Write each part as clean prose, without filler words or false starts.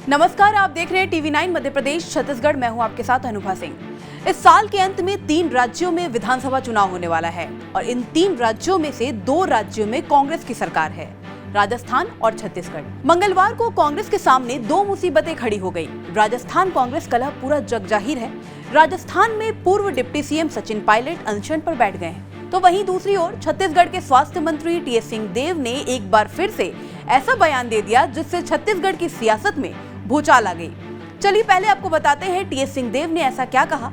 नमस्कार, आप देख रहे हैं टीवी9 मध्य प्रदेश छत्तीसगढ़। मैं हूं आपके साथ अनुभा सिंह। इस साल के अंत में 3 राज्यों में विधानसभा चुनाव होने वाला है और इन 3 राज्यों में से 2 राज्यों में कांग्रेस की सरकार है, राजस्थान और छत्तीसगढ़। मंगलवार को कांग्रेस के सामने 2 मुसीबतें खड़ी हो गई। राजस्थान कांग्रेस कलह पूरा जग जाहिर है। राजस्थान में पूर्व डिप्टी सीएम सचिन पायलट अनशन पर बैठ गए हैं, तो वहीं दूसरी ओर छत्तीसगढ़ के स्वास्थ्य मंत्री टीएस सिंहदेव ने एक बार फिर से ऐसा बयान दे दिया जिससे छत्तीसगढ़ की सियासत में भूचाल आ गई। चलिए पहले आपको बताते हैं टीएस सिंहदेव ने ऐसा क्या कहा।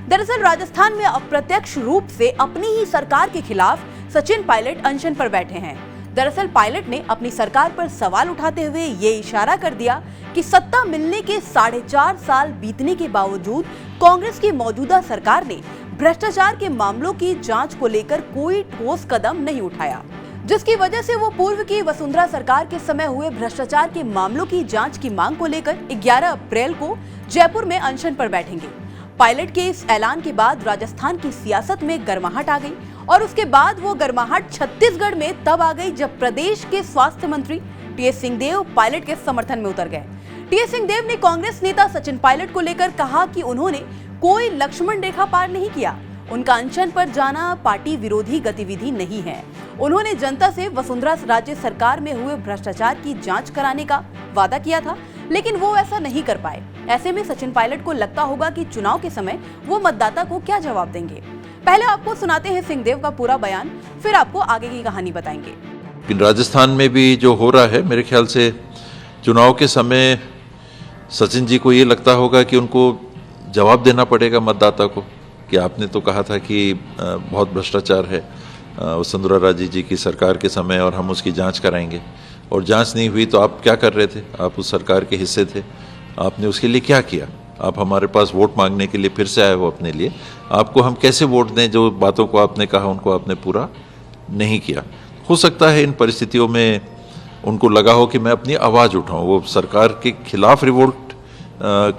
दरअसल राजस्थान में अप्रत्यक्ष रूप से अपनी ही सरकार के खिलाफ सचिन पायलट अनशन पर बैठे हैं। दरअसल पायलट ने अपनी सरकार पर सवाल उठाते हुए ये इशारा कर दिया कि सत्ता मिलने के 4.5 साल बीतने के बावजूद कांग्रेस की मौजूदा सरकार ने भ्रष्टाचार के मामलों की जांच को लेकर कोई ठोस कदम नहीं उठाया, जिसकी वजह से वो पूर्व की वसुंधरा सरकार के समय हुए भ्रष्टाचार के मामलों की जांच की मांग को लेकर 11 अप्रैल को जयपुर में अनशन पर बैठेंगे। पायलट के इस ऐलान के बाद राजस्थान की सियासत में गर्माहट आ गई और उसके बाद वो गर्माहट छत्तीसगढ़ में तब आ गई जब प्रदेश के स्वास्थ्य मंत्री टीएस सिंहदेव पायलट के समर्थन में उतर गए। टीएस सिंहदेव ने कांग्रेस नेता सचिन पायलट को लेकर कहा कि उन्होंने कोई लक्ष्मण रेखा पार नहीं किया। उनका अनशन पर जाना पार्टी विरोधी गतिविधि नहीं है। उन्होंने जनता से वसुंधरा राज्य सरकार में हुए भ्रष्टाचार की जांच कराने का वादा किया था, लेकिन वो ऐसा नहीं कर पाए। ऐसे में सचिन पायलट को लगता होगा कि चुनाव के समय वो मतदाता को क्या जवाब देंगे। पहले आपको सुनाते हैं सिंहदेव का पूरा बयान, फिर आपको आगे की कहानी बताएंगे। राजस्थान में भी जो हो रहा है, मेरे ख्याल से चुनाव के समय सचिन जी को ये लगता होगा कि उनको जवाब देना पड़ेगा मतदाता को कि आपने तो कहा था कि बहुत भ्रष्टाचार है वसुंधरा राजे जी की सरकार के समय और हम उसकी जांच कराएंगे, और जांच नहीं हुई तो आप क्या कर रहे थे? आप उस सरकार के हिस्से थे, आपने उसके लिए क्या किया? आप हमारे पास वोट मांगने के लिए फिर से आए हो अपने लिए, आपको हम कैसे वोट दें? जो बातों को आपने कहा उनको आपने पूरा नहीं किया। हो सकता है इन परिस्थितियों में उनको लगा हो कि मैं अपनी आवाज़ उठाऊँ। वो सरकार के खिलाफ रिवोल्ट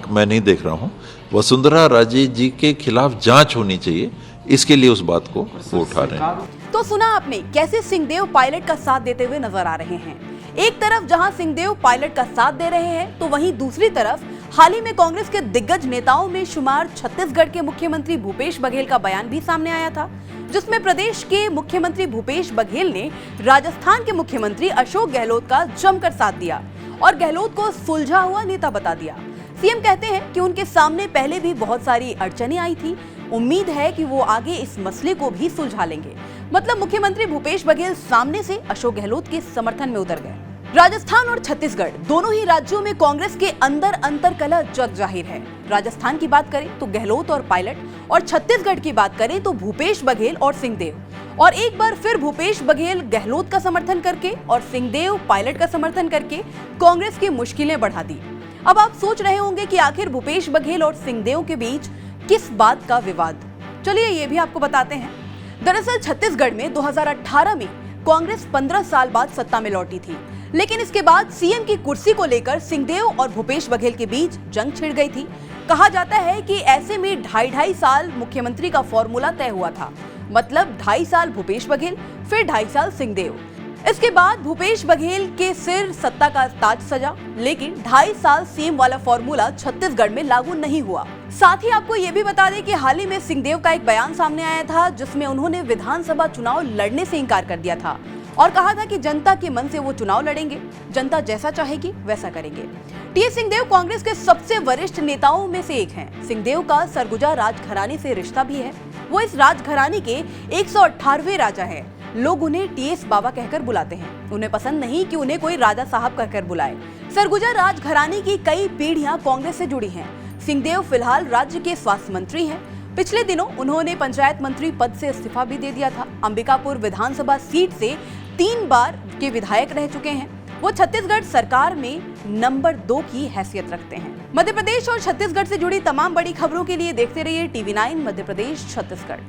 मैं नहीं देख रहा हूँ, वसुंधरा राजे जी के खिलाफ जांच होनी चाहिए, इसके लिए उस बात को वो उठा रहे हैं। तो सुना आपने कैसे सिंहदेव पायलट का साथ देते हुए नजर आ रहे हैं। एक तरफ जहां सिंहदेव पायलट का साथ दे रहे हैं, तो वहीं दूसरी तरफ हाल ही में कांग्रेस के दिग्गज नेताओं में शुमार छत्तीसगढ़ के मुख्यमंत्री भूपेश बघेल का बयान भी सामने आया था, जिसमें प्रदेश के मुख्यमंत्री भूपेश बघेल ने राजस्थान के मुख्यमंत्री अशोक गहलोत का जमकर साथ दिया और गहलोत को सुलझा हुआ नेता बता दिया। सीएम कहते हैं कि उनके सामने पहले भी बहुत सारी अड़चनें आई थी, उम्मीद है कि वो आगे इस मसले को भी सुलझा लेंगे। मतलब मुख्यमंत्री भूपेश बघेल सामने से अशोक गहलोत के समर्थन में उतर गए। राजस्थान और छत्तीसगढ़ दोनों ही राज्यों में कांग्रेस के अंदर अंतर कलह जग जाहिर है। राजस्थान की बात करें तो गहलोत और पायलट, और छत्तीसगढ़ की बात करें तो भूपेश बघेल और सिंहदेव। और एक बार फिर भूपेश बघेल गहलोत का समर्थन करके और सिंहदेव पायलट का समर्थन करके कांग्रेस की मुश्किलें बढ़ा दी। अब आप सोच रहे होंगे कि आखिर भूपेश बघेल और सिंहदेव के बीच किस बात का विवाद। चलिए ये भी आपको बताते हैं। दरअसल छत्तीसगढ़ में 2018 में कांग्रेस 15 साल बाद सत्ता में लौटी थी, लेकिन इसके बाद सीएम की कुर्सी को लेकर सिंहदेव और भूपेश बघेल के बीच जंग छिड़ गई थी। कहा जाता है कि ऐसे में 2.5 साल मुख्यमंत्री का फॉर्मूला तय हुआ था। मतलब 2.5 साल भूपेश बघेल, फिर 2.5 साल सिंहदेव। इसके बाद भूपेश बघेल के सिर सत्ता का ताज सजा, लेकिन 2.5 साल सीएम वाला फॉर्मूला छत्तीसगढ़ में लागू नहीं हुआ। साथ ही आपको ये भी बता दें कि हाल ही में सिंहदेव का एक बयान सामने आया था, जिसमें उन्होंने विधानसभा चुनाव लड़ने से इनकार कर दिया था और कहा था कि जनता के मन से वो चुनाव लड़ेंगे, जनता जैसा चाहेगी वैसा करेंगे। टीएस सिंहदेव कांग्रेस के सबसे वरिष्ठ नेताओं में से एक हैं। सिंहदेव का सरगुजा राजघराने से रिश्ता भी है। वो इस राजघराने के 118वें राजा है। लोग उन्हें टीएस बाबा कहकर बुलाते हैं। उन्हें पसंद नहीं कि उन्हें कोई राजा साहब कहकर बुलाए। सरगुजा राजघराने की कई पीढ़ियां कांग्रेस से जुड़ी हैं। सिंहदेव फिलहाल राज्य के स्वास्थ्य मंत्री हैं। पिछले दिनों उन्होंने पंचायत मंत्री पद से इस्तीफा भी दे दिया था। अंबिकापुर विधानसभा सीट से 3 बार के विधायक रह चुके हैं। वो छत्तीसगढ़ सरकार में नंबर 2 की हैसियत रखते हैं। मध्य प्रदेश और छत्तीसगढ़ से जुड़ी तमाम बड़ी खबरों के लिए देखते रहिए टीवी9 मध्य प्रदेश छत्तीसगढ़।